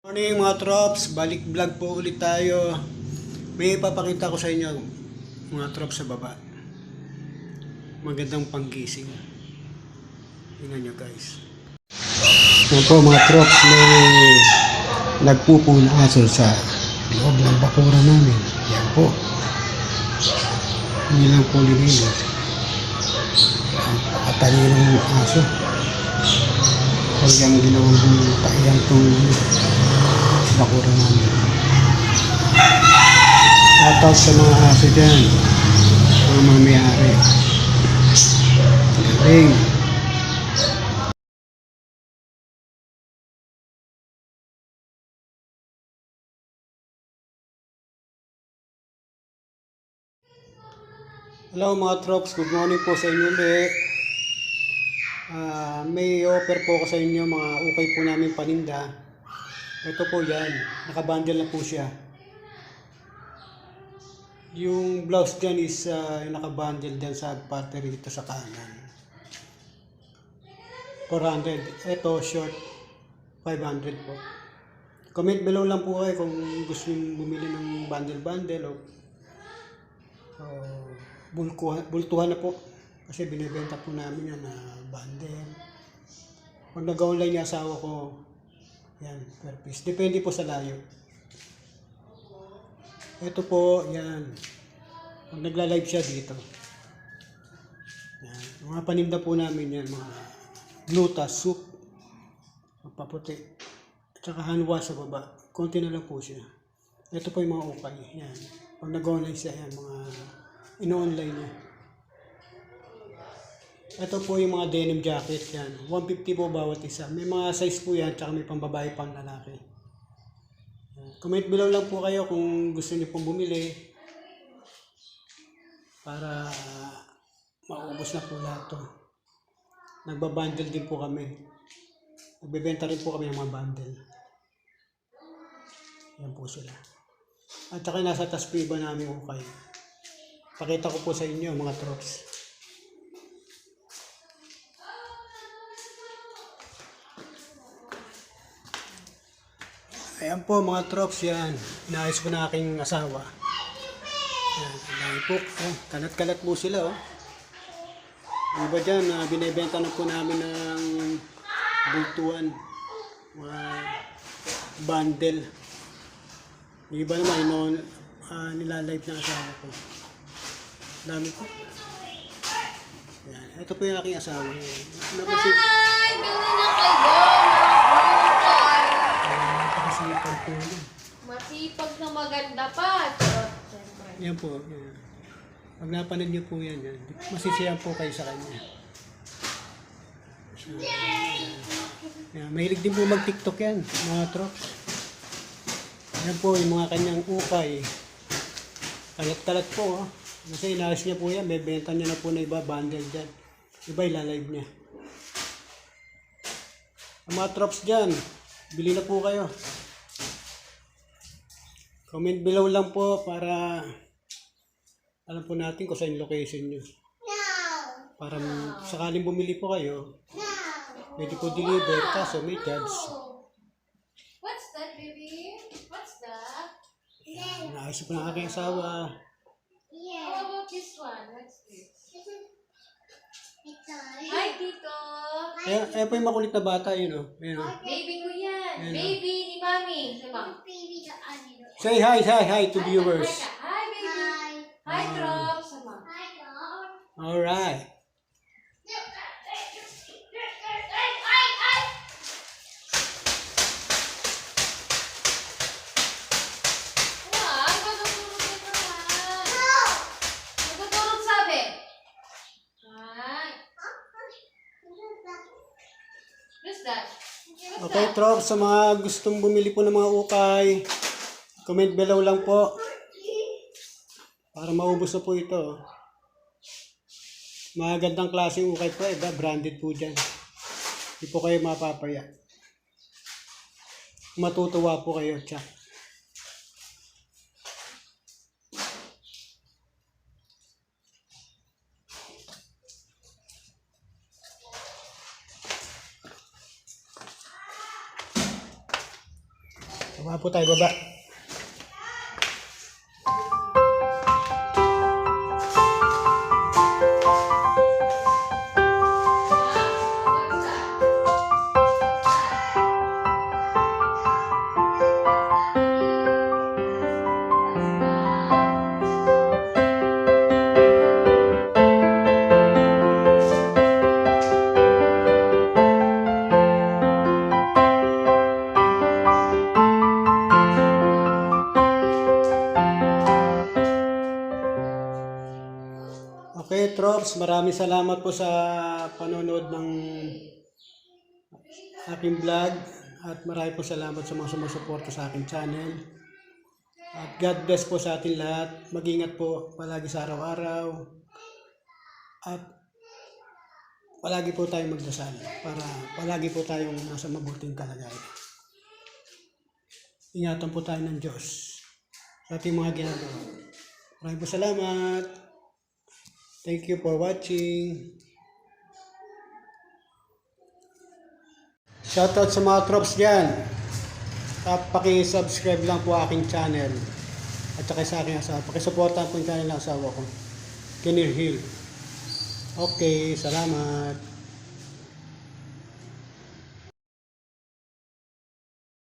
Morning mga trops, balik vlog po ulit tayo. May ipapakita ko sa inyo mga trops sa baba. Magandang panggising. Tingnan nyo guys. Yan po mga trops, may nagpupo na aso sa loob ng bakura namin. Yan po. Hindi lang po lilinis. Patalino ng aso. Kaya ginawang paiyang itong bakura namin. Shoutout sa mga aso dyan, mga mamayari. Galing. Hello mga trops, good morning po sa inyo ulit. May offer po ko sa inyo, mga ukay po namin paninda. Ito po yan, nakabundle na po siya. Yung blouse dyan is nakabundle dyan sa parte rito sa kanan. 400. Ito short 500 po. Comment below lang po kayo kung gusto nyo bumili ng bundle o bultuhan na po. Kasi binibenta po namin yan na bundle. Pag nag-online yung asawa ko, yan, per piece. Depende po sa layo. Ito po, yan. Pag nagla-live siya dito. Yan. Mga paninda po namin yan, mga glutas, soup, magpaputi. At saka hanwa sa baba. Konti na lang po siya. Ito po yung mga ukay. Yan. Pag nag-online siya, yan, mga ino-online niya. Ito po yung mga denim jacket yan. 150 po bawat isa. May mga size po yan, tsaka may pambabae pang lalaki. Comment below lang po kayo kung gusto niyo pong bumili para maubos na po lahat to. Nagbabundle din po kami. Nagbebenta rin po kami ng mga bundle. Yan po sila. At saka nasa taas po iba namin ukay. Pakita ko po sa inyo mga trops. Ayan po mga trops yan. Inaayos ko na aking asawa. Ayan, ayan po. Ayan, kalat-kalat po sila oh. Yung iba dyan, binibenta na po namin ng bultuan. Mga bundle. Yung iba naman, nilalive na asawa ko. Dami po. Ayan, ito po yung aking asawa. Hi! Bili na kayo! Masipag po yun. Masipag na maganda pa. Charot, siyempre. Yan po. Yan. Pag napanood nyo po yan, yan. Masisiyahan po kayo sa kanya. Yan. Mahilig din po mag-tiktok yan, mga trops. Yan po yung mga kanyang ukay. Kalat-kalat po. Oh. Kasi inaayos niya po yan. May benta niya na po na iba, bundle dyan. Iba ilalive niya. Ang mga trops dyan, bili na po kayo. Comment below lang po para alam po natin kung saan yung location nyo. Para sakaling bumili po kayo, pwede po deliver, kaso may charge. What's that, baby? What's that? Naayos po ng aking asawa. How about this one? What's this? Hi, Tito! Ayan po yung makulit na bata yun oh. Ayan, oh. Baby ko yan. Ayan, Baby ni Mami. Diba? Say hi to viewers. Hi, baby. Hi, Trop. Sama. Alright. Magtutulog sabi. Hi. Who's that? Okay, Trop, sa mga gustong bumili po ng mga ukay, comment below lang po. Para maubos na po ito. Mga gandang klaseng ukay po, branded po dyan. Hindi po kayo mapapaya. Matutuwa po kayo, tsak. Baba po tayo, baba. Okay, Trops, maraming salamat po sa panonood ng aking vlog at maraming po salamat sa mga sumusuporta sa aking channel. At God bless po sa ating lahat. Mag-ingat po palagi sa araw-araw. At palagi po tayong magdasal para palagi po tayong nasa mabuting kalagayan. Ingatan po tayo ng Diyos sa ating mga ginagawa. Maraming po salamat. Thank you for watching. Shoutout sa mga Trops dyan. Paki-subscribe lang po aking channel. At saka sa aking asawa. Paki-supportan po yung channel ng asawa ko. Kinir Hill. Okay, salamat.